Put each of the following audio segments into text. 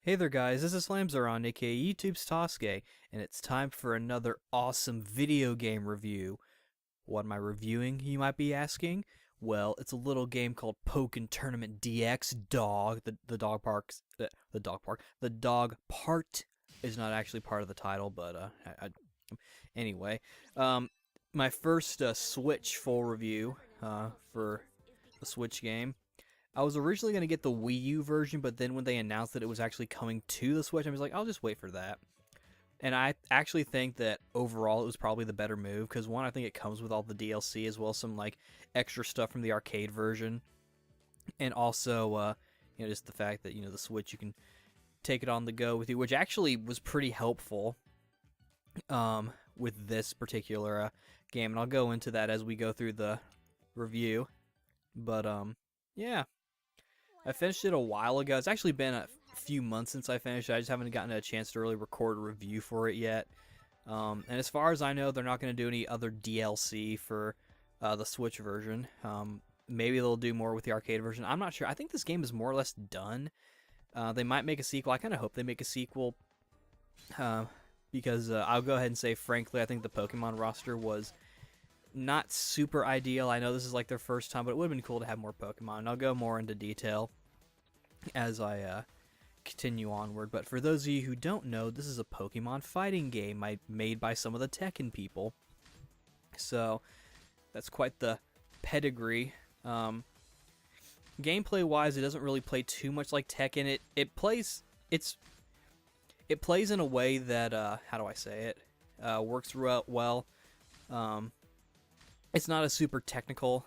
Hey there guys, this is Slamzaron, aka YouTube's Tasuke, and it's time for another awesome video game review. What am I reviewing, you might be asking? Well, it's a little game called Pokken Tournament DX Dog. The dog park, the dog part is not actually part of the title, but anyway, my first Switch full review for a Switch game. I was originally going to get the Wii U version, but then when they announced that it was actually coming to the Switch, I was like, I'll just wait for that. And I actually think that overall it was probably the better move, because one, I think it comes with all the DLC as well as some like extra stuff from the arcade version. And also, just the fact that, the Switch, you can take it on the go with you, which actually was pretty helpful with this particular game. And I'll go into that as we go through the review. But, yeah. I finished it a while ago. It's actually been a few months since I finished it. I just haven't gotten a chance to really record a review for it yet. And as far as I know, they're not going to do any other DLC for the Switch version. Maybe they'll do more with the arcade version. I'm not sure. I think this game is more or less done. They might make a sequel. I kind of hope they make a sequel. Because I'll go ahead and say, frankly, I think the Pokemon roster was not super ideal. I know this is like their first time, but it would have been cool to have more Pokemon. And I'll go more into detail as I continue onward. But for those of you who don't know, this is a Pokemon fighting game made by some of the Tekken people. So that's quite the pedigree. Gameplay wise, it doesn't really play too much like Tekken. It plays in a way that how do I say it? Works well. It's not a super technical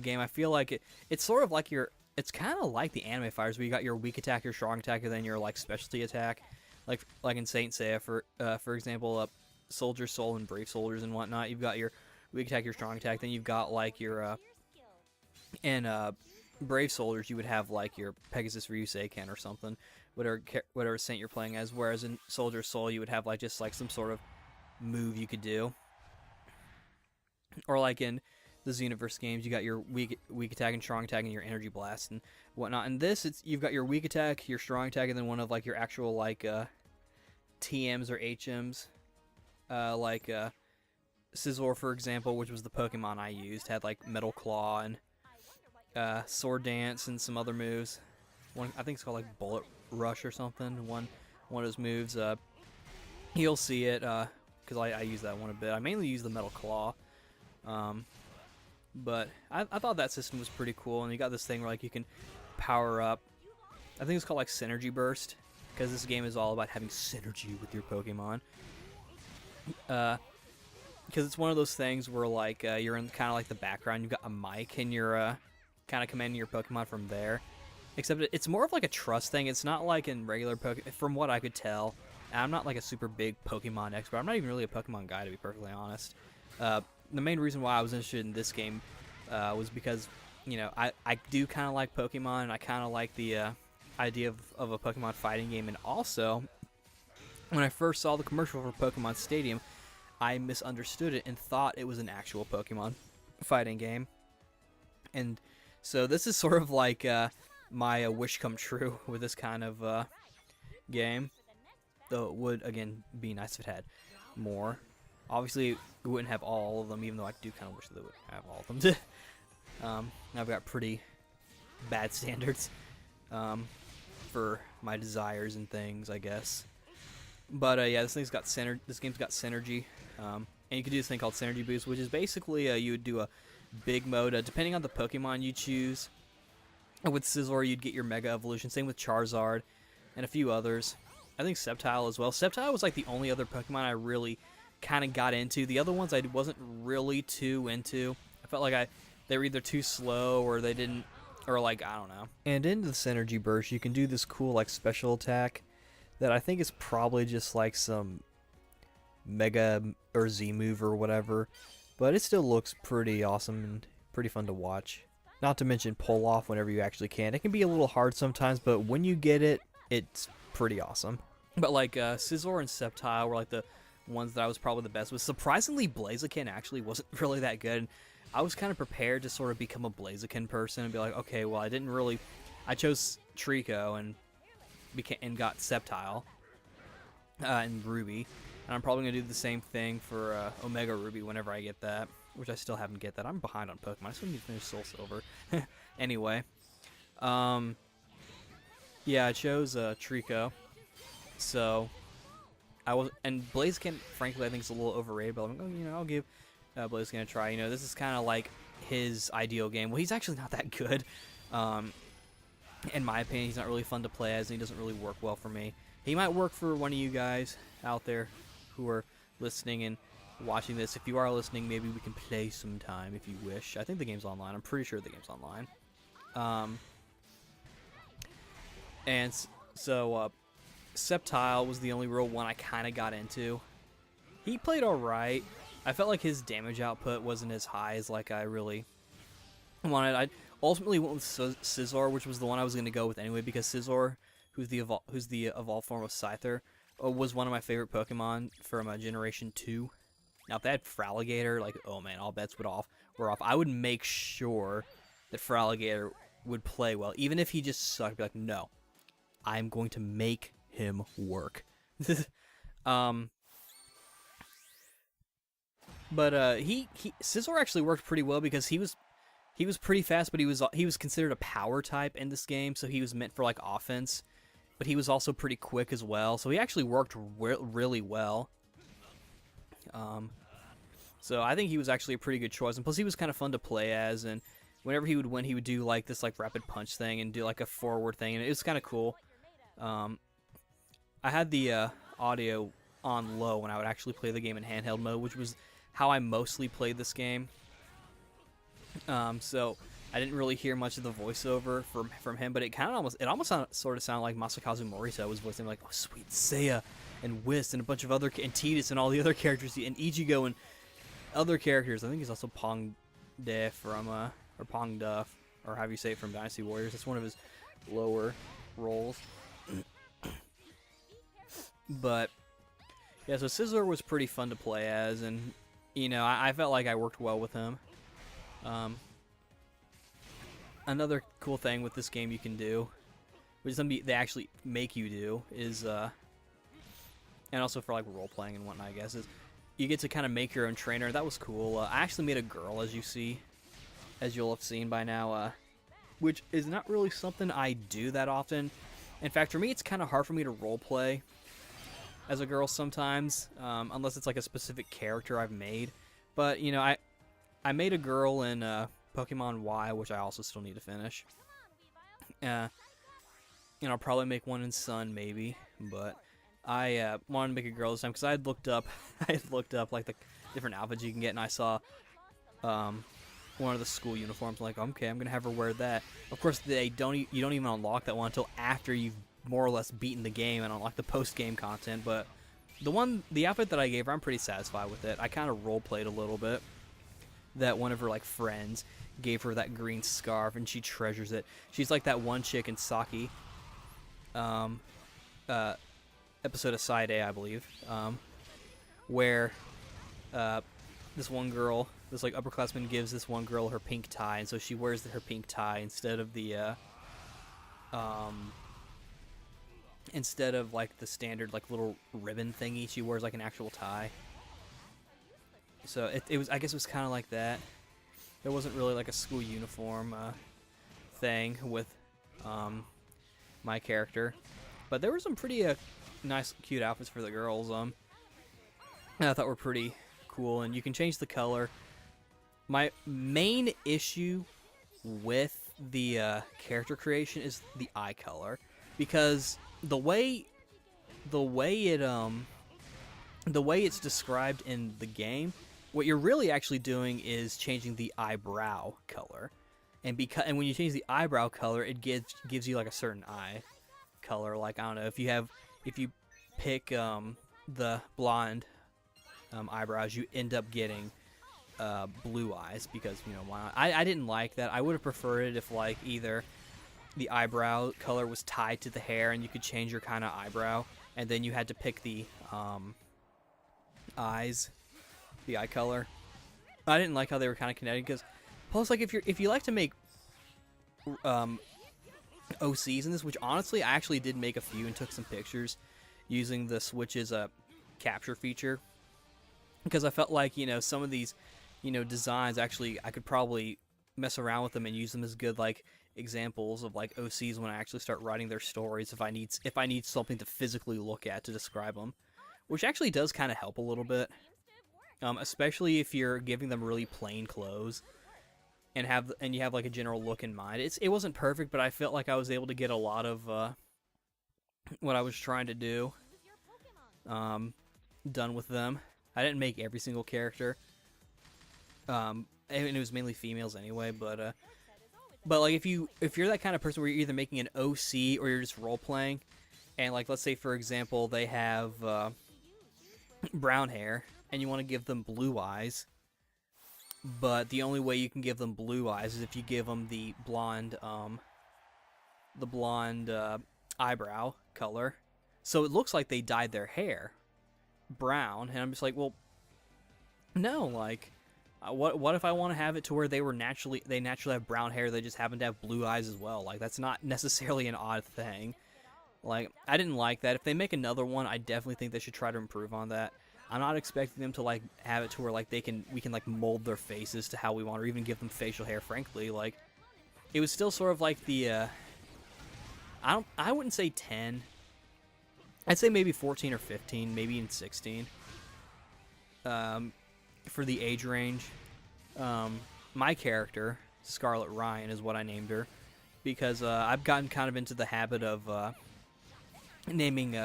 game. I feel like it's sort of like it's kind of like the anime fighters, where you got your weak attack, your strong attack, and then your like specialty attack, like in Saint Seiya, for example, Soldier Soul and Brave Soldiers and whatnot. You've got your weak attack, your strong attack, then you've got like your Brave Soldiers, you would have like your Pegasus Ryuseiken or something, whatever Saint you're playing as. Whereas in Soldier Soul, you would have like just like some sort of move you could do. Or like in the Xenoverse games, you got your weak attack and strong attack and your energy blast and whatnot. In this, you've got your weak attack, your strong attack, and then one of like your actual like TMs or HMs, like Scizor, for example, which was the Pokemon I used, had like Metal Claw and Sword Dance and some other moves. One, I think it's called like Bullet Rush or something. One of those moves. You'll see it because I use that one a bit. I mainly use the Metal Claw. But I thought that system was pretty cool, and you got this thing where like you can power up. I think it's called like Synergy Burst, because this game is all about having synergy with your Pokemon. Because it's one of those things where like you're in kind of like the background, you've got a mic, and you're kind of commanding your Pokemon from there. Except it's more of like a trust thing. It's not like in regular Pokemon, from what I could tell. And I'm not like a super big Pokemon expert. I'm not even really a Pokemon guy, to be perfectly honest. The main reason why I was interested in this game was because, I do kind of like Pokemon, and I kind of like the idea of a Pokemon fighting game. And also, when I first saw the commercial for Pokemon Stadium, I misunderstood it and thought it was an actual Pokemon fighting game. And so this is sort of like my wish come true with this kind of game. Though it would, again, be nice if it had more. Obviously, we wouldn't have all of them, even though I do kind of wish they would have all of them. I've got pretty bad standards for my desires and things, I guess. But yeah, this game's got synergy, and you can do this thing called Synergy Boost, which is basically you would do a big mode depending on the Pokemon you choose. With Scizor, you'd get your Mega Evolution. Same with Charizard and a few others. I think Sceptile as well. Sceptile was like the only other Pokemon I really kind of got into. The other ones I wasn't really too into. I felt like they were either too slow or they didn't, or like, I don't know. And into the Synergy Burst, you can do this cool like special attack that I think is probably just like some Mega or Z move or whatever, but it still looks pretty awesome and pretty fun to watch. Not to mention pull off whenever you actually can. It can be a little hard sometimes, but when you get it, it's pretty awesome. But like Scizor and Sceptile were like the ones that I was probably the best with. Surprisingly, Blaziken actually wasn't really that good. I was kind of prepared to sort of become a Blaziken person and be like, okay, well, I chose Trico, and and got Sceptile and Ruby. And I'm probably going to do the same thing for Omega Ruby whenever I get that, which I still haven't get that. I'm behind on Pokemon. I still need to finish Soul Silver. Anyway. Yeah, I chose Trico. So, and Blaziken, frankly, I think is a little overrated, but I'm going, you know, I'll give Blaziken a try. You know, this is kind of like his ideal game. Well, he's actually not that good. In my opinion, he's not really fun to play as, and he doesn't really work well for me. He might work for one of you guys out there who are listening and watching this. If you are listening, maybe we can play sometime if you wish. I think the game's online. I'm pretty sure the game's online. And so, Sceptile was the only real one I kind of got into. He played alright. I felt like his damage output wasn't as high as like I really wanted. I ultimately went with Scizor, which was the one I was going to go with anyway, because Scizor, who's the evolved form of Scyther, was one of my favorite Pokemon from Generation 2. Now, if they had Feraligatr, like, oh man, all bets were off. I would make sure that Feraligatr would play well, even if he just sucked. I'd be like, no, I'm going to make him work. But Scizor actually worked pretty well because he was pretty fast, but he was considered a power type in this game, so he was meant for like offense. But he was also pretty quick as well, so he actually worked really well. So I think he was actually a pretty good choice, and plus he was kind of fun to play as. And whenever he would win, he would do like this like rapid punch thing and do like a forward thing, and it was kind of cool. I had the audio on low when I would actually play the game in handheld mode, which was how I mostly played this game. So I didn't really hear much of the voiceover from him, but it almost sort of sounded like Masakazu Morita was voicing, like, oh, sweet Seiya and Whis and a bunch of other, and Tidus and all the other characters, and Ichigo and other characters. I think he's also Pong Def from or Pong Duff, or however you say it, from Dynasty Warriors. That's one of his lower roles. But yeah, so Scizor was pretty fun to play as, and you know, I felt like I worked well with him. Another cool thing with this game you can do, which is something they actually make you do, is and also for like role playing and whatnot, I guess, is you get to kind of make your own trainer. That was cool. I actually made a girl, as you'll have seen by now, which is not really something I do that often. In fact, for me, it's kind of hard for me to role play as a girl sometimes, unless it's like a specific character I've made. But you know, I made a girl in Pokemon Y, which I also still need to finish. And I'll probably make one in Sun maybe, but I wanted to make a girl this time because I had looked up like the different outfits you can get, and I saw one of the school uniforms. I'm like, okay, I'm gonna have her wear that. Of course, you don't even unlock that one until after you've more or less beaten the game and unlock the post-game content. But the outfit that I gave her, I'm pretty satisfied with it. I kind of role played a little bit that one of her like friends gave her that green scarf, and she treasures it. She's like that one chick in Saki episode of Side A, I believe, where this one girl, this like upperclassman, gives this one girl her pink tie, and so she wears her pink tie instead of the instead of like the standard like little ribbon thingy. She wears like an actual tie. So it was, I guess it was kind of like that. There wasn't really like a school uniform thing with my character, but there were some pretty nice, cute outfits for the girls. I thought were pretty cool, and you can change the color. My main issue with the character creation is the eye color, because the way it's described in the game, what you're really actually doing is changing the eyebrow color, and when you change the eyebrow color, it gives you like a certain eye color. Like, I don't know, if you pick the blonde eyebrows, you end up getting blue eyes, because, you know, why not? I didn't like that. I would have preferred it if like either the eyebrow color was tied to the hair and you could change your kind of eyebrow, and then you had to pick the eyes, the eye color. I didn't like how they were kind of connected, because plus, like, if you like to make OCs in this, which honestly I actually did make a few and took some pictures using the Switch's capture feature, because I felt like, you know, some of these, you know, designs actually I could probably mess around with them and use them as good like examples of like OCs when I actually start writing their stories if I need something to physically look at to describe them, which actually does kind of help a little bit, especially if you're giving them really plain clothes and you have like a general look in mind. It wasn't perfect, but I felt like I was able to get a lot of what I was trying to do done with them. I didn't make every single character, and it was mainly females anyway. But like if you're that kind of person where you're either making an OC or you're just role playing, and like let's say for example they have brown hair and you want to give them blue eyes, but the only way you can give them blue eyes is if you give them the blonde eyebrow color. So it looks like they dyed their hair brown, and I'm just like, well, no, like, what if I want to have it to where they naturally have brown hair, they just happen to have blue eyes as well? Like, that's not necessarily an odd thing. Like, I didn't like that. If they make another one, I definitely think they should try to improve on that. I'm not expecting them to like have it to where like we can like mold their faces to how we want, or even give them facial hair. Frankly, like, it was still sort of like the I wouldn't say 10. I'd say maybe 14 or 15, maybe even 16. For the age range, my character Scarlet Ryan is what I named her, because I've gotten kind of into the habit of naming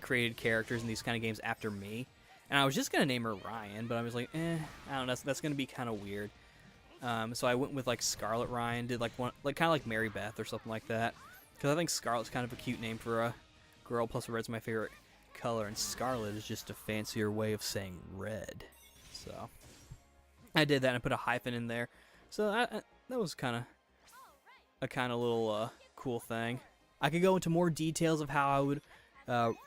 created characters in these kind of games after me, and I was just gonna name her Ryan, but I was like, I don't know, that's gonna be kind of weird. So I went with like Scarlet Ryan, did like one like kind of like Mary Beth or something like that, because I think Scarlet's kind of a cute name for a girl. Plus, red's my favorite color, and Scarlet is just a fancier way of saying red. So I did that and I put a hyphen in there. So that was kind of little cool thing. I could go into more details of how I would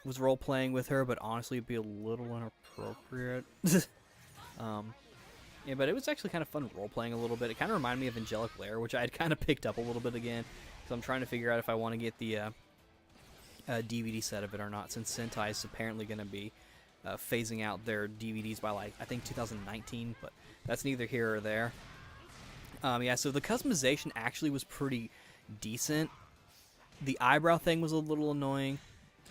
was role playing with her, but honestly, it'd be a little inappropriate. Yeah, but it was actually kind of fun role playing a little bit. It kind of reminded me of Angelic Lair, which I had kind of picked up a little bit again. So I'm trying to figure out if I want to get the DVD set of it or not, since Sentai is apparently going to be phasing out their DVDs by like I think 2019, but that's neither here or there. Yeah, so the customization actually was pretty decent. The eyebrow thing was a little annoying.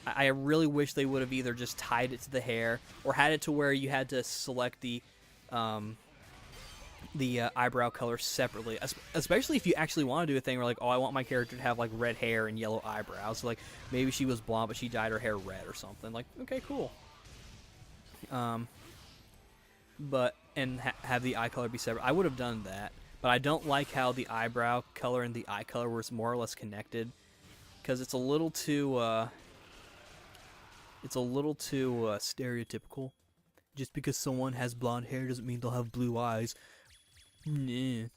I really wish they would have either just tied it to the hair or had it to where you had to select the eyebrow color separately, especially if you actually want to do a thing where like, oh, I want my character to have like red hair and yellow eyebrows. So like maybe she was blonde but she dyed her hair red or something. Like, okay, cool. But have the eye color be separate. I would have done that, but I don't like how the eyebrow color and the eye color were more or less connected, because it's a little too stereotypical. Just because someone has blonde hair doesn't mean they'll have blue eyes. Nah.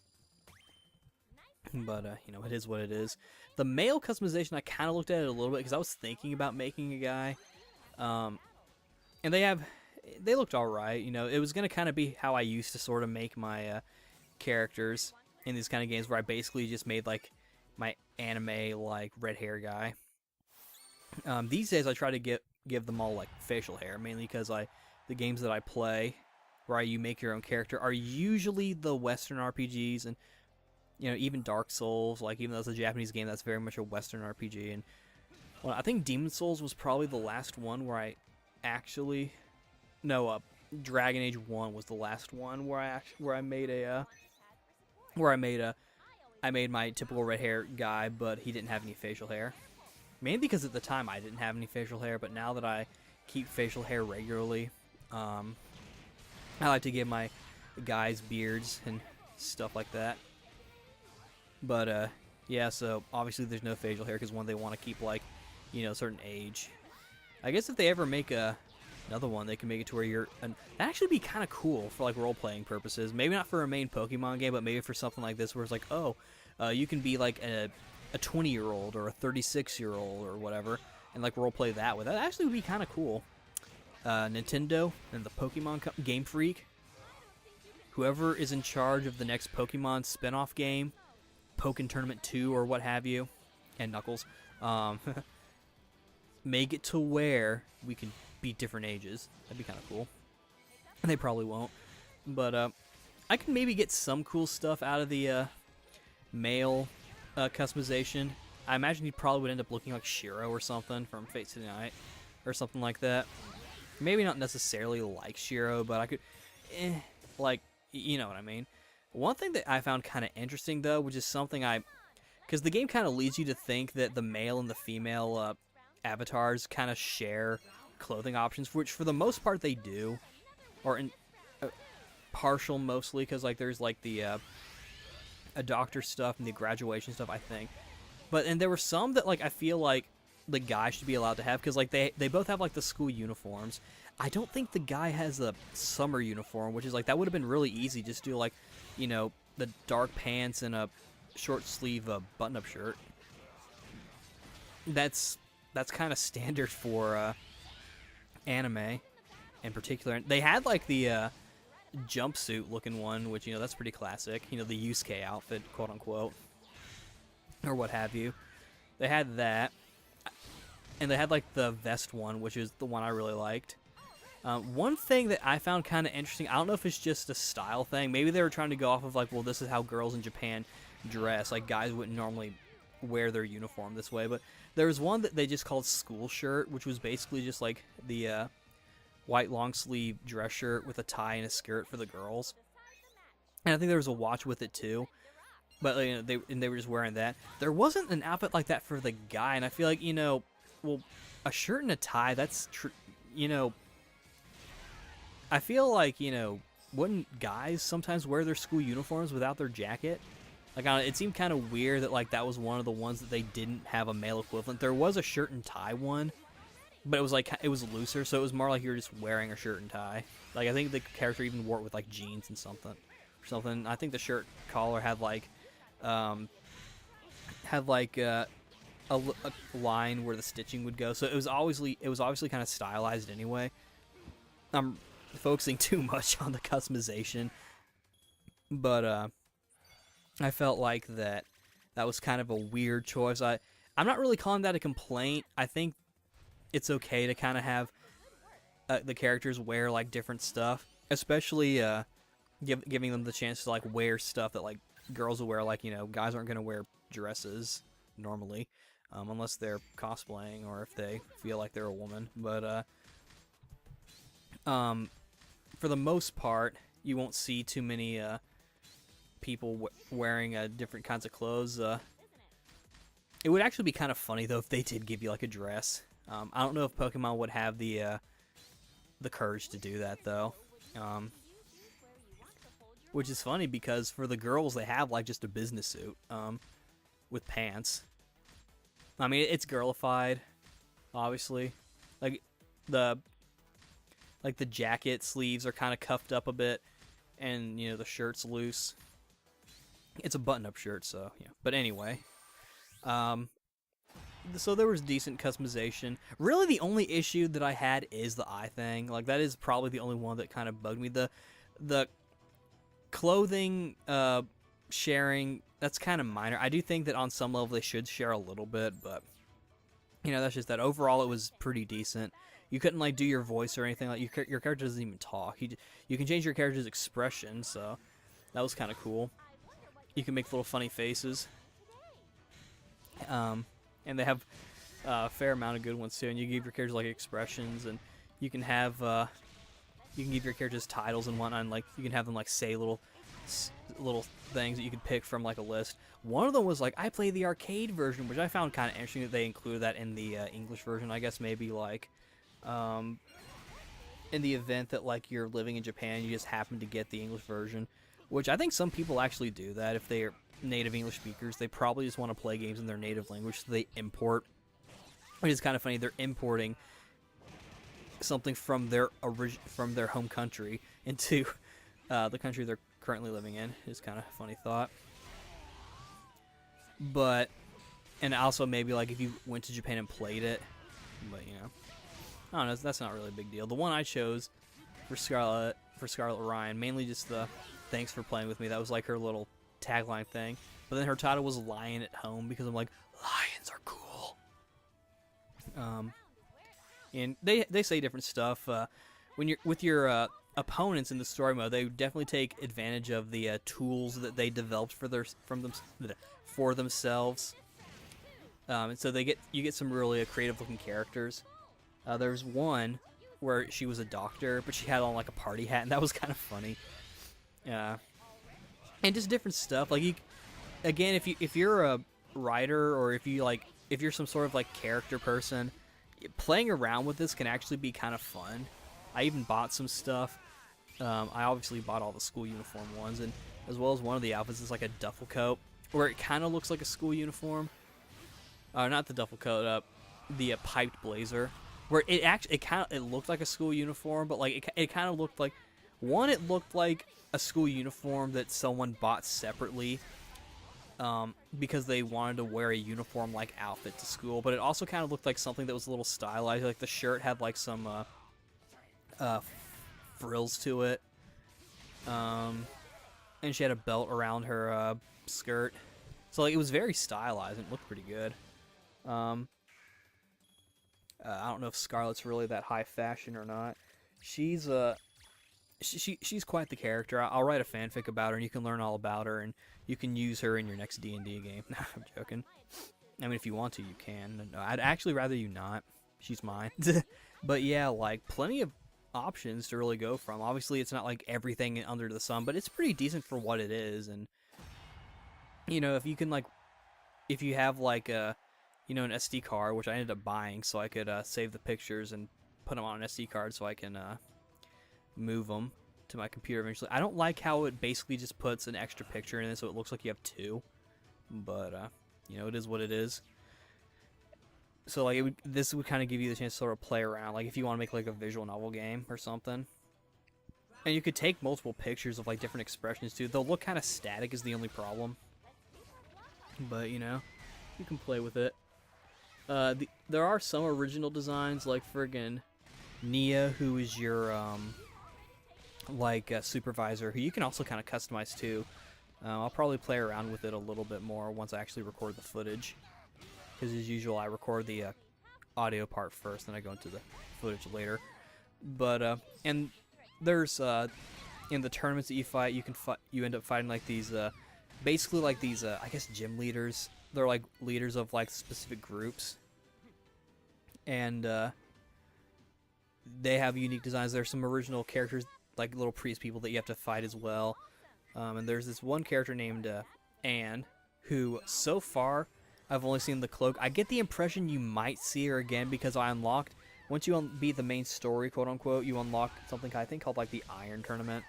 But, you know, it is what it is. The male customization, I kind of looked at it a little bit because I was thinking about making a guy. And they looked alright. You know, it was going to kind of be how I used to sort of make my characters in these kind of games, where I basically just made, like, my anime, like, red hair guy. These days I try to give them all, like, facial hair, mainly because the games that I play where you make your own character are usually the Western RPGs, and, you know, even Dark Souls, like, even though it's a Japanese game, that's very much a Western RPG. And, well, I think Demon Souls was probably the last one where I actually, no, Dragon Age 1 was the last one where I made my typical red hair guy, but he didn't have any facial hair. Mainly because at the time I didn't have any facial hair, but now that I keep facial hair regularly, I like to give my guys beards and stuff like that. But yeah, so obviously there's no facial hair because they want to keep, like, you know, a certain age. I guess if they ever make another one, they can make it to where that'd actually be kind of cool for like role-playing purposes. Maybe not for a main Pokemon game, but maybe for something like this where it's like, oh, you can be like a 20-year-old or a 36-year-old or whatever, and like role-play that with. That actually would be kind of cool. Nintendo and the Pokemon Game Freak, whoever is in charge of the next Pokemon spin-off game, Pokken Tournament 2 or what have you, and Knuckles, um, make it to where we can be different ages. That'd be kind of cool. And they probably won't, but I can maybe get some cool stuff out of the male customization. I imagine he probably would end up looking like Shiro or something from Fate Stay Night, or something like that. Maybe not necessarily like Shiro, but I could, like, you know what I mean. One thing that I found kind of interesting, though, which is something because the game kind of leads you to think that the male and the female avatars kind of share clothing options, which for the most part they do, or in partial mostly, because like there's like the a doctor stuff and the graduation stuff, I think. And there were some that like I feel like the guy should be allowed to have, because like they both have like the school uniforms. I don't think the guy has a summer uniform, which is like that would have been really easy. Just do like, you know, the dark pants and a short sleeve button-up shirt. That's kind of standard for anime in particular. They had like the jumpsuit looking one, which, you know, that's pretty classic, you know, the Yusuke outfit, quote unquote, or what have you. They had that, and they had like the vest one, which is the one I really liked. One thing that I found kind of interesting, I don't know if it's just a style thing, maybe they were trying to go off of like, well, this is how girls in Japan dress, like guys wouldn't normally wear their uniform this way, but there was one that they just called school shirt, which was basically just like the white long sleeve dress shirt with a tie and a skirt for the girls, and I think there was a watch with it too. But you know, they were just wearing that. There wasn't an outfit like that for the guy, and I feel like, you know, well, a shirt and a tie, that's you know, I feel like, you know, wouldn't guys sometimes wear their school uniforms without their jacket? Like, it seemed kind of weird that like that was one of the ones that they didn't have a male equivalent. There was a shirt and tie one, but it was like, it was looser, so it was more like you were just wearing a shirt and tie. Like, I think the character even wore it with like jeans and something. I think the shirt collar had like a line where the stitching would go, so it was obviously kind of stylized anyway. I'm focusing too much on the customization, but I felt like that was kind of a weird choice. I'm not really calling that a complaint. I think it's okay to kind of have the characters wear like different stuff, especially giving them the chance to like wear stuff that like girls will wear. Like, you know, guys aren't going to wear dresses normally, unless they're cosplaying or if they feel like they're a woman. But for the most part, you won't see too many people wearing different kinds of clothes. It would actually be kind of funny though if they did give you like a dress. I don't know if Pokemon would have the courage to do that though. Which is funny because for the girls they have like just a business suit with pants. I mean, it's girlified, obviously. Like the jacket sleeves are kind of cuffed up a bit, and you know the shirt's loose. It's a button-up shirt, so yeah. But anyway, so there was decent customization. Really, the only issue that I had is the eye thing. Like, that is probably the only one that kind of bugged me. The clothing sharing, that's kind of minor. I do think that on some level they should share a little bit, but you know, that's just that. Overall, it was pretty decent. You couldn't like do your voice or anything. Like your character doesn't even talk. You can change your character's expression, so that was kind of cool. You can make little funny faces. And they have a fair amount of good ones too. And you give your characters like expressions, and you can have you can give your characters titles and whatnot. And, like, you can have them like say little things that you could pick from like a list. One of them was like, I play the arcade version, which I found kind of interesting that they included that in the English version. I guess maybe like in the event that like you're living in Japan, you just happen to get the English version, which I think some people actually do that. If they're native English speakers, they probably just want to play games in their native language, so they import, which is kind of funny. They're importing something from their home country into the country they're currently living in. Is kind of a funny thought. But, and also maybe like if you went to Japan and played it, but you know, I don't know, that's not really a big deal. The one I chose for Scarlet Orion, mainly just the thanks for playing with me. That was like her little tagline thing. But then her title was Lion at Home, because I'm like, lions are Um, and they say different stuff. When you're with your opponents in the story mode, they definitely take advantage of the tools that they developed for themselves. And so you get some really creative looking characters. There's one where she was a doctor, but she had on like a party hat, and that was kind of funny. And just different stuff. Like again, if you're a writer, or if you're some sort of like character person, playing around with this can actually be kind of fun. I even bought some stuff. I obviously bought all the school uniform ones, and as well as one of the outfits is like a duffel coat, where it kind of looks like a school uniform. Not the duffel coat, the piped blazer, where it looked like a school uniform, but like it kind of looked like it looked like a school uniform that someone bought separately, because they wanted to wear a uniform like outfit to school, but it also kind of looked like something that was a little stylized. Like the shirt had like some frills to it, and she had a belt around her skirt, so like it was very stylized and it looked pretty good. I don't know if Scarlet's really that high fashion or not. She's she's quite the character. I'll write a fanfic about her, and you can learn all about her, and you can use her in your next D&D game. No, I'm joking. I mean, if you want to, you can. No, I'd actually rather you not. She's mine. But yeah, like plenty of options to really go from. Obviously, it's not like everything under the sun, but it's pretty decent for what it is. And you know, if you can if you have like an SD card, which I ended up buying, so I could save the pictures and put them on an SD card, so I can move them to my computer eventually. I don't like how it basically just puts an extra picture in it, so it looks like you have two. But it is what it is. So like this would kind of give you the chance to sort of play around, like if you want to make like a visual novel game or something. And you could take multiple pictures of like different expressions too. They'll look kind of static is the only problem. But you can play with it. There are some original designs, like friggin' Nia, who is your supervisor, who you can also kind of customize too. I'll probably play around with it a little bit more once I actually record the footage, because as usual I record the audio part first, then I go into the footage later. But and there's in the tournaments that you fight, you end up fighting like these basically like these I guess gym leaders. They're like leaders of like specific groups, and they have unique designs. There's some original characters, like little priest people, that you have to fight as well. And there's this one character named Anne, who so far I've only seen the cloak. I get the impression you might see her again, because I unlocked, once you beat the main story, quote unquote, you unlock something I think called like the Iron Tournament,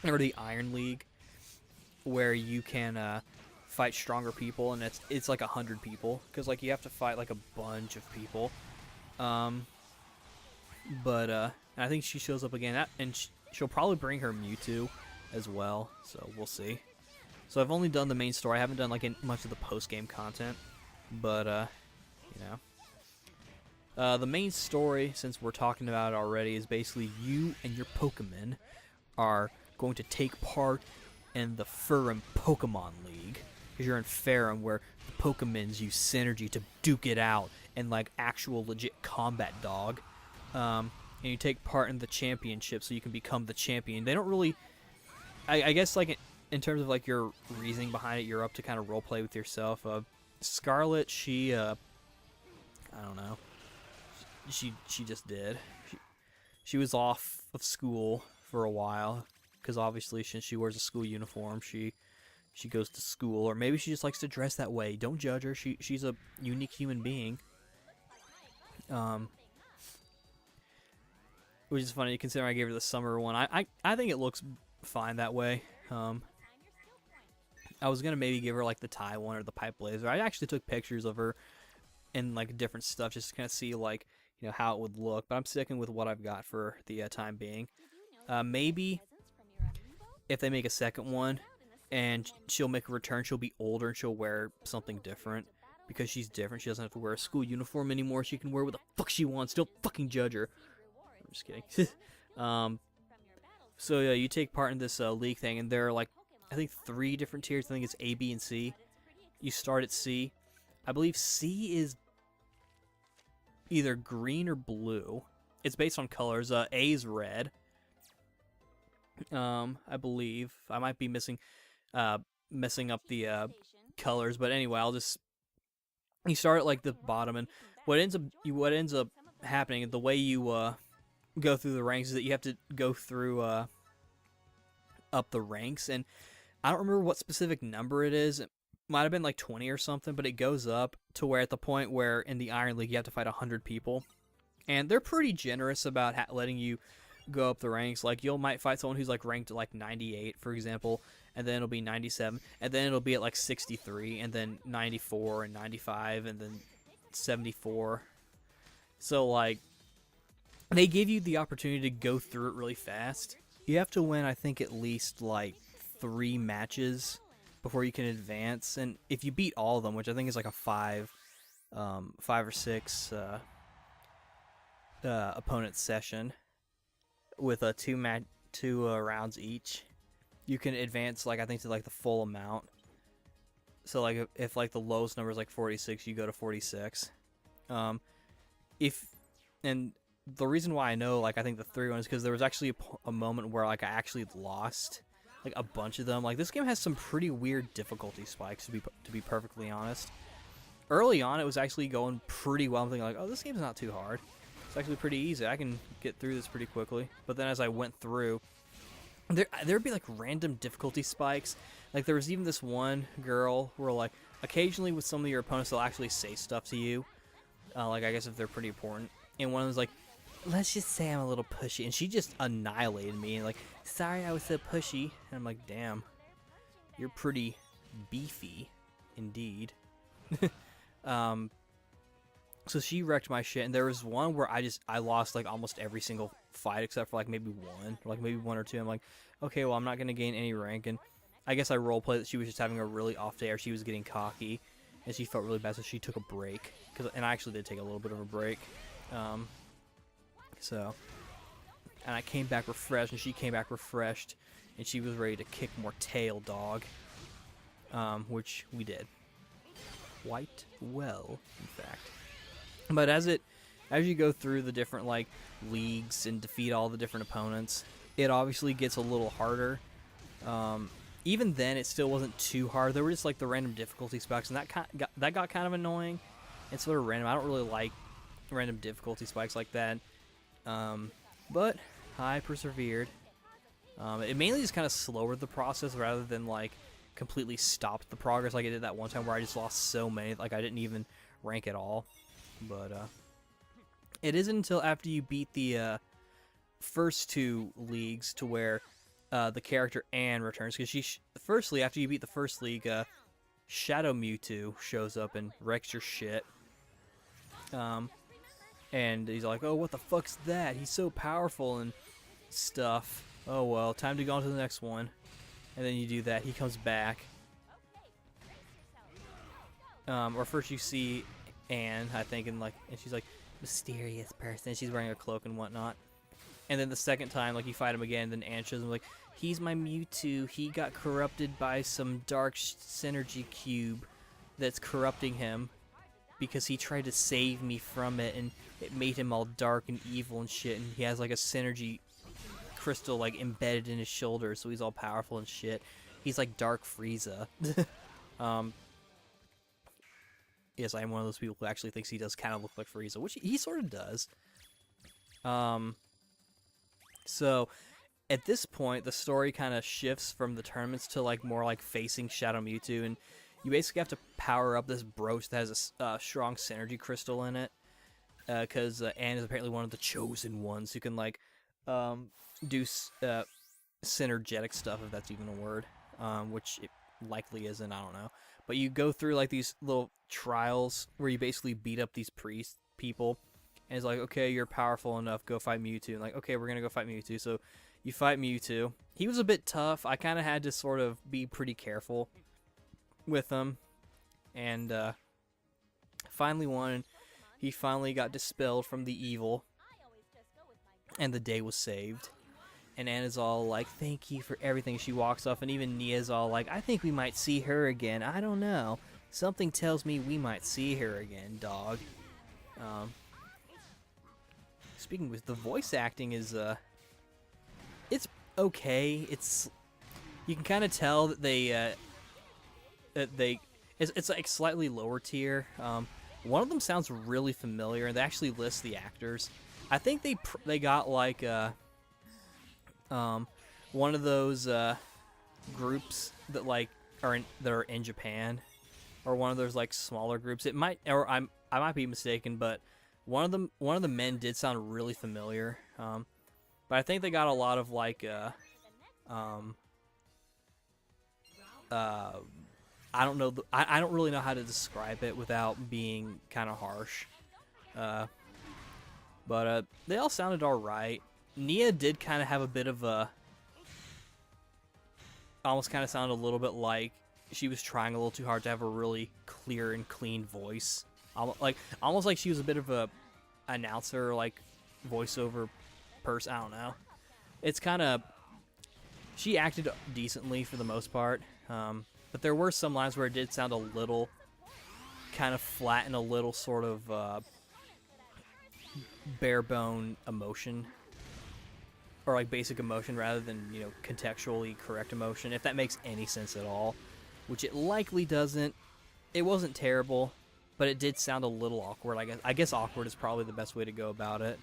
or the Iron League, where you can fight stronger people, and it's like 100 people, because like you have to fight like a bunch of people. But I think she shows up again, and she'll probably bring her Mewtwo as well, so we'll see. So I've only done the main story. I haven't done like much of the post-game content, but the main story, since we're talking about it already, is basically you and your Pokemon are going to take part in the Ferrum Pokemon League, because you're in Ferrum, where the Pokemons use synergy to duke it out and like actual legit combat dog. And you take part in the championship, so you can become the champion. They don't really, I guess, like in terms of like your reasoning behind it, you're up to kind of roleplay with yourself. Scarlet, she, I don't know, she just did. She was off of school for a while, because obviously since she wears a school uniform, she goes to school, or maybe she just likes to dress that way. Don't judge her. She's a unique human being. Which is funny considering I gave her the summer one. I think it looks fine that way. I was gonna maybe give her like the tie one or the pipe blazer. I actually took pictures of her in like different stuff just to kind of see like how it would look. But I'm sticking with what I've got for the time being. Maybe if they make a second one and she'll make a return, she'll be older and she'll wear something different, because she's different. She doesn't have to wear a school uniform anymore. She can wear what the fuck she wants. Don't fucking judge her. I'm just kidding. So yeah, you take part in this league thing, and there are like, I think 3 different tiers. I think it's A, B, and C. You start at C. I believe C is either green or blue. It's based on colors. A is red. I believe I might be messing up the colors, but anyway, you start at like the bottom, and what ends up happening, the way you go through the ranks is that you have to go through up the ranks, and I don't remember what specific number it is. It might have been like 20 or something, but it goes up to where at the point where in the Iron League you have to fight 100 people, and they're pretty generous about letting you go up the ranks. Like you might fight someone who's like ranked like 98, for example, and then it'll be 97, and then it'll be at like 63, and then 94 and 95, and then 74. So like they give you the opportunity to go through it really fast. You have to win, I think, at least like 3 matches before you can advance, and if you beat all of them, which I think is like a 5 or 6 opponent session with a 2 rounds each, you can advance like I think to like the full amount. So like if like the lowest number is like 46, you go to 46. And the reason why I know like I think the 3 one is because there was actually a moment where like I actually lost like a bunch of them. Like this game has some pretty weird difficulty spikes, to be perfectly honest. Early on it was actually going pretty well. I'm thinking like, oh, this game's not too hard. It's actually pretty easy. I can get through this pretty quickly. But then as I went through, there'd be like random difficulty spikes. Like there was even this one girl where like occasionally with some of your opponents they'll actually say stuff to you. Like I guess if they're pretty important. And one of them's like, let's just say I'm a little pushy, and she just annihilated me and like, sorry I was so pushy. And I'm like, damn, you're pretty beefy indeed. So she wrecked my shit, and there was one where I lost like almost every single fight except for like maybe one, or like maybe 1 or 2. I'm like, okay, well I'm not gonna gain any rank, and I guess I roleplayed that she was just having a really off day, or she was getting cocky, and she felt really bad, so she took a break. And I actually did take a little bit of a break. And I came back refreshed, and she came back refreshed, and she was ready to kick more tail, dog. Which we did quite well, in fact. But as you go through the different like leagues and defeat all the different opponents, it obviously gets a little harder. Even then, it still wasn't too hard. There were just like the random difficulty spikes, and that got kind of annoying. It's sort of random. I don't really like random difficulty spikes like that. But I persevered. It mainly just kind of slowed the process rather than like completely stopped the progress like I did that one time where I just lost so many, like I didn't even rank at all. But it isn't until after you beat the first 2 leagues to where the character Anne returns, because firstly, after you beat the first league, Shadow Mewtwo shows up and wrecks your shit. And he's like, oh, what the fuck's that? He's so powerful and stuff. Oh well, time to go on to the next one. And then you do that, he comes back. Or first you see Anne, I think, and she's like, mysterious person. She's wearing a cloak and whatnot. And then the second time, like, you fight him again, then Anne shows him, like, he's my Mewtwo. He got corrupted by some dark synergy cube that's corrupting him because he tried to save me from it, and it made him all dark and evil and shit, and he has, like, a synergy crystal, like, embedded in his shoulder, so he's all powerful and shit. He's like Dark Frieza. Yes, I am one of those people who actually thinks he does kind of look like Frieza, which he sort of does. So, at this point, the story kind of shifts from the tournaments to like more like facing Shadow Mewtwo, and you basically have to power up this brooch that has a strong synergy crystal in it, because Anne is apparently one of the chosen ones who can like do synergetic stuff, if that's even a word, which it likely isn't, I don't know. But you go through like these little trials where you basically beat up these priest people, and it's like, okay, you're powerful enough, go fight Mewtwo. And like, okay, we're gonna go fight Mewtwo. So you fight Mewtwo. He was a bit tough. I kind of had to sort of be pretty careful with him, and finally won. He finally got dispelled from the evil, and the day was saved. And Anna's all like, thank you for everything. She walks off, and even Nia's all like, I think we might see her again. I don't know. Something tells me we might see her again, dog. speaking with the voice acting is it's okay. You can kind of tell that it's like slightly lower tier. One of them sounds really familiar, and they actually list the actors. I think they got like one of those groups that like that are in Japan, or one of those like smaller groups. It might, or I might be mistaken, but one of the men did sound really familiar. But I think they got a lot of like I don't know. I don't really know how to describe it without being kind of harsh. But they all sounded all right. Nia did kind of have a bit of a, almost kind of sounded a little bit like she was trying a little too hard to have a really clear and clean voice. Almost like she was a bit of a announcer, like voiceover person. I don't know. It's kind of, she acted decently for the most part. But there were some lines where it did sound a little kind of flat and a little sort of bare bone emotion, or like basic emotion rather than, you know, contextually correct emotion, if that makes any sense at all, which it likely doesn't. It wasn't terrible, but it did sound a little awkward. I guess awkward is probably the best way to go about it.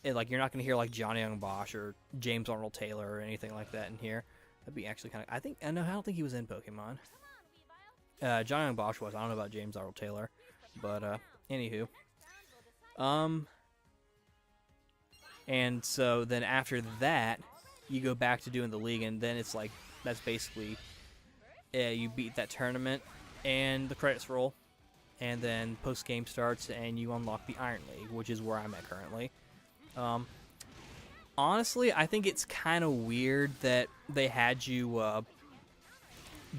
Like, you're not going to hear like Johnny Young Bosch or James Arnold Taylor or anything like that in here. That'd be actually kind of, I don't think he was in Pokemon. Johnny Young Bosch was. I don't know about James Arnold Taylor, but anywho. And so then after that, you go back to doing the league, and then it's like, that's basically, you beat that tournament, and the credits roll, and then post-game starts, and you unlock the Iron League, which is where I'm at currently. Honestly, I think it's kind of weird that they had you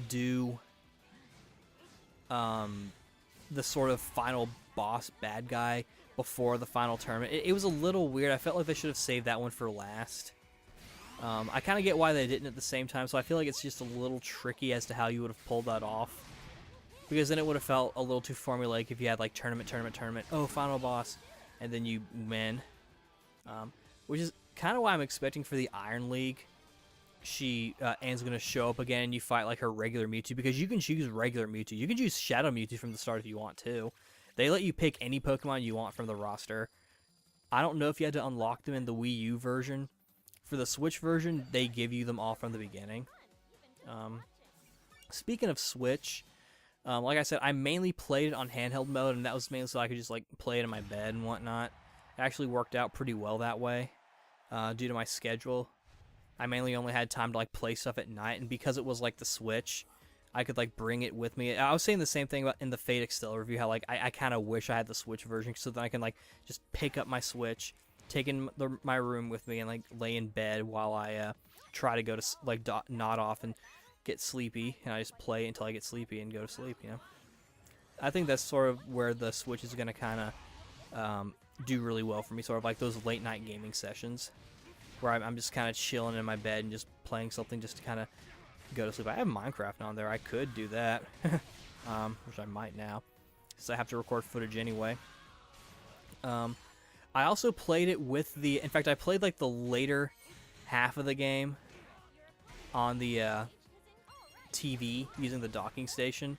do the sort of final boss bad guy before the final tournament. It was a little weird. I felt like they should have saved that one for last. I kind of get why they didn't at the same time, so I feel like it's just a little tricky as to how you would have pulled that off. Because then it would have felt a little too formulaic if you had like tournament, oh, final boss, and then you win. Which is kind of why I'm expecting for the Iron League, Anne's going to show up again and you fight like her regular Mewtwo, because you can choose regular Mewtwo. You can choose Shadow Mewtwo from the start if you want to. They let you pick any Pokemon you want from the roster. I don't know if you had to unlock them in the Wii U version. For the Switch version, they give you them all from the beginning. Speaking of Switch, like I said, I mainly played it on handheld mode, and that was mainly so I could just like play it in my bed and whatnot. It actually worked out pretty well that way, due to my schedule. I mainly only had time to like play stuff at night, and because it was like the Switch, I could like bring it with me. I was saying the same thing about in the Fate Extell review, how like I kind of wish I had the Switch version, so that I can like just pick up my Switch, take in my room with me, and like lay in bed while I try to go to like nod off and get sleepy, and I just play until I get sleepy and go to sleep. You know, I think that's sort of where the Switch is gonna kind of do really well for me, sort of like those late night gaming sessions where I'm just kind of chilling in my bed and just playing something just to kind of go to sleep. I have Minecraft on there. I could do that, which I might now, because I have to record footage anyway. I also played it with in fact, I played like the later half of the game on the TV using the docking station.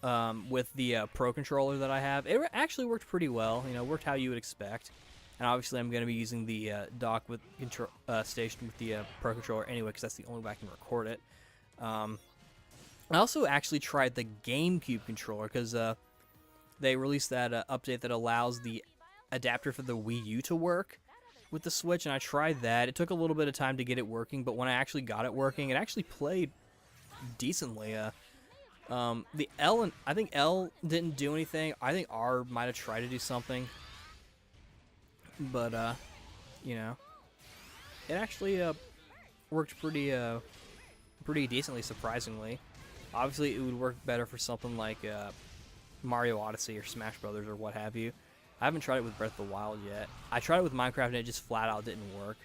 With the Pro Controller that I have. It actually worked pretty well, you know, worked how you would expect. And obviously I'm going to be using the dock with station with the Pro Controller anyway, because that's the only way I can record it. I also actually tried the GameCube controller, because they released that update that allows the adapter for the Wii U to work with the Switch, and I tried that. It took a little bit of time to get it working, but when I actually got it working, it actually played decently. The L, I think L didn't do anything. I think R might have tried to do something, but you know, it actually worked pretty decently, surprisingly. Obviously, it would work better for something like Mario Odyssey or Smash Brothers or what have you. I haven't tried it with Breath of the Wild yet. I tried it with Minecraft and it just flat out didn't work.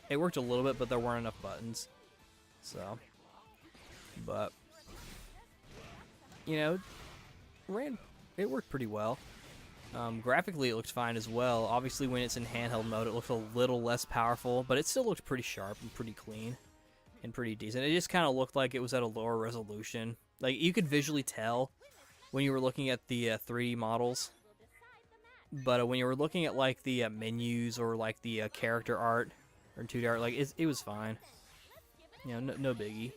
It worked a little bit, but there weren't enough buttons. So, but you know, it worked pretty well. Graphically, it looked fine as well. Obviously, when it's in handheld mode, it looks a little less powerful, but it still looked pretty sharp and pretty clean and pretty decent. It just kind of looked like it was at a lower resolution. Like, you could visually tell when you were looking at the 3D models, but when you were looking at, like, the menus or, like, the character art or 2D art, like, it was fine. You know, no biggie.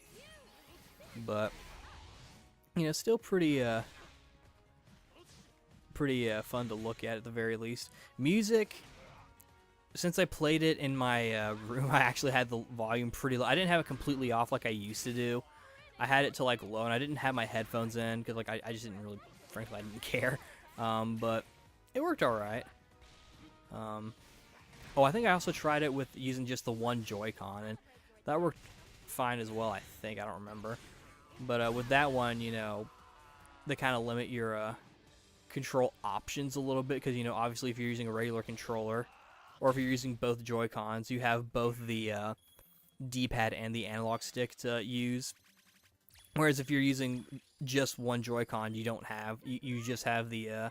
But, you know, still pretty fun to look at the very least. Music, since I played it in my room, I actually had the volume pretty low. I didn't have it completely off like I used to do. I had it to like low, and I didn't have my headphones in because like I just didn't really, frankly, I didn't care. But it worked all right. Oh, I think I also tried it with using just the one Joy-Con, and that worked fine as well. I think, I don't remember, but with that one, you know, they kind of limit your control options a little bit, because, you know, obviously if you're using a regular controller or if you're using both Joy-Cons, you have both the D-pad and the analog stick to use, whereas if you're using just one Joy-Con, you don't have, you just have the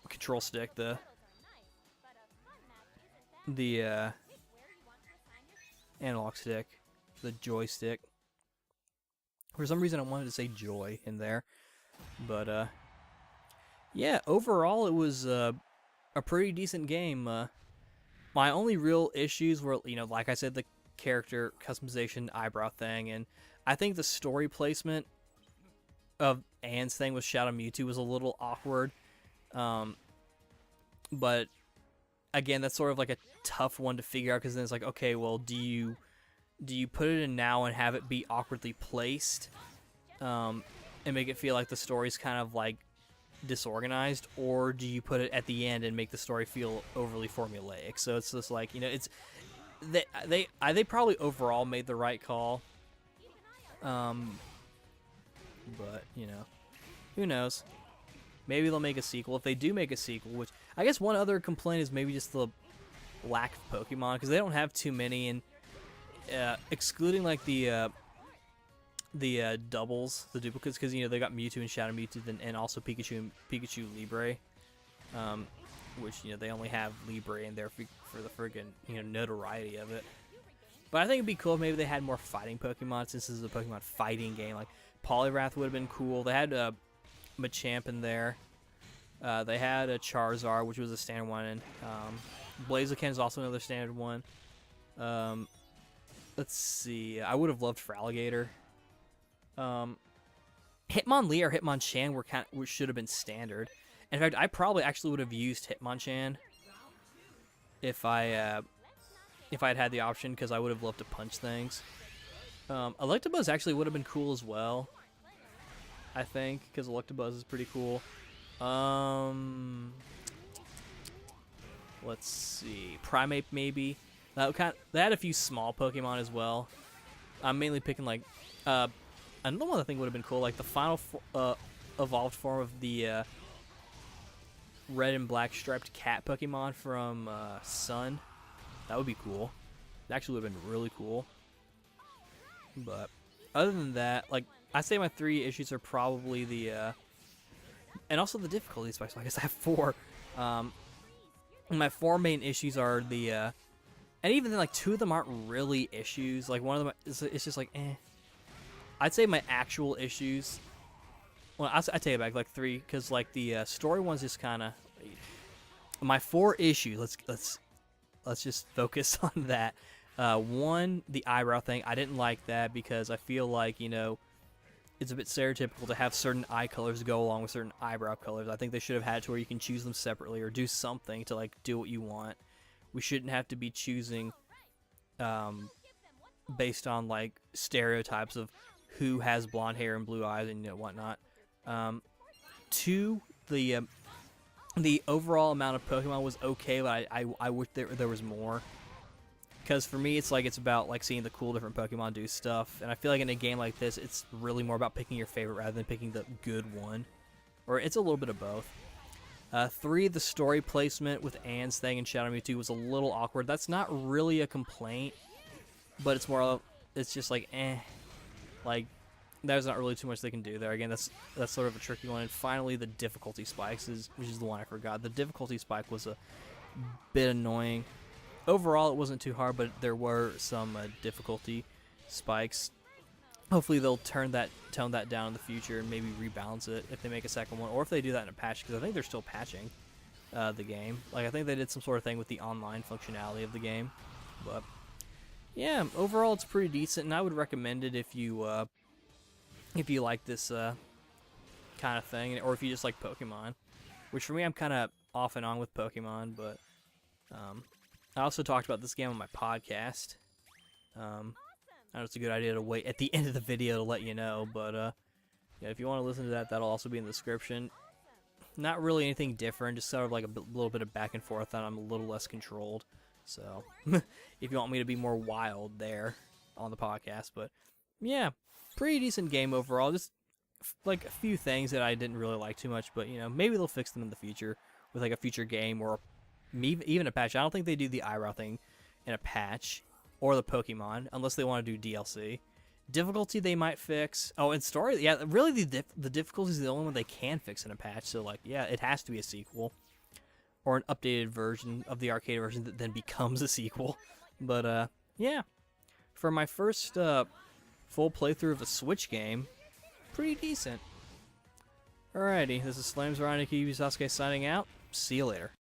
control stick, the analog stick, the joystick. For some reason, I wanted to say joy in there. But, yeah, overall, it was a pretty decent game. My only real issues were, you know, like I said, the character customization eyebrow thing. And I think the story placement of Anne's thing with Shadow Mewtwo was a little awkward. But, again, that's sort of like a tough one to figure out, because then it's like, okay, well, do you put it in now and have it be awkwardly placed, and make it feel like the story's kind of like disorganized, or do you put it at the end and make the story feel overly formulaic? So it's just like, you know, it's they probably overall made the right call, but you know, who knows? Maybe they'll make a sequel. If they do make a sequel, which I guess one other complaint is maybe just the lack of Pokemon, because they don't have too many, and excluding like the doubles, the duplicates, because, you know, they got Mewtwo and Shadow Mewtwo, and also Pikachu and Pikachu Libre, which, you know, they only have Libre in there for the friggin', you know, notoriety of it. But I think it'd be cool if maybe they had more fighting Pokemon, since this is a Pokemon fighting game. Like Poliwrath would have been cool. They had Machamp in there. They had a Charizard, which was a standard one, and Blaziken is also another standard one. Let's see. I would have loved Feraligatr. Hitmonlee or Hitmonchan should have been standard. In fact, I probably actually would have used Hitmonchan if I'd had the option, because I would have loved to punch things. Electabuzz actually would have been cool as well, I think, because Electabuzz is pretty cool. Let's see. Primeape maybe. They had a few small Pokemon as well. I'm mainly picking like another one I think would have been cool, like the final evolved form of the red and black striped cat Pokemon from Sun. That would be cool. It actually would have been really cool. But other than that, like, I say my 3 issues are probably the and also the difficulty spike. So I guess I have 4. My 4 main issues are the and even then, like, 2 of them aren't really issues. Like, one of them it's just like I'd say my actual issues, well, I take it back, like 3, because like the story one's just kind of my 4 issues. Let's just focus on that. 1, the eyebrow thing. I didn't like that, because I feel like, you know, it's a bit stereotypical to have certain eye colors go along with certain eyebrow colors. I think they should have had it to where you can choose them separately, or do something to like do what you want. We shouldn't have to be choosing based on like stereotypes of who has blonde hair and blue eyes and, you know, whatnot. 2, the overall amount of Pokemon was okay, but I wish there was more. Because for me, it's about like seeing the cool different Pokemon do stuff, and I feel like in a game like this, it's really more about picking your favorite rather than picking the good one, or it's a little bit of both. 3, the story placement with Anne's thing and Shadow Mewtwo was a little awkward. That's not really a complaint, but it's more of, it's just like like there's not really too much they can do there. Again, that's sort of a tricky one. And finally, the difficulty spikes, which is the one I forgot. The difficulty spike was a bit annoying. Overall, it wasn't too hard, but there were some difficulty spikes. Hopefully, they'll tone that down in the future and maybe rebalance it if they make a second one, or if they do that in a patch, because I think they're still patching the game. Like, I think they did some sort of thing with the online functionality of the game. But yeah, overall, it's pretty decent, and I would recommend it if you like this kind of thing, or if you just like Pokemon. Which for me, I'm kind of off and on with Pokemon, but I also talked about this game on my podcast. I know it's a good idea to wait at the end of the video to let you know, but yeah, if you want to listen to that, that'll also be in the description. Not really anything different, just sort of like a little bit of back and forth, and I'm a little less controlled. So, if you want me to be more wild there on the podcast, but yeah, pretty decent game overall. Just like a few things that I didn't really like too much, but you know, maybe they'll fix them in the future with like a future game or even a patch. I don't think they do the eyebrow thing in a patch or the Pokemon unless they want to do DLC. Difficulty they might fix. Oh, and story, yeah, really the difficulty is the only one they can fix in a patch. So like, yeah, it has to be a sequel or an updated version of the arcade version that then becomes a sequel. But yeah, for my first full playthrough of a Switch game, pretty decent. Alrighty, this is Slams Ryan Tasuke signing out. See you later.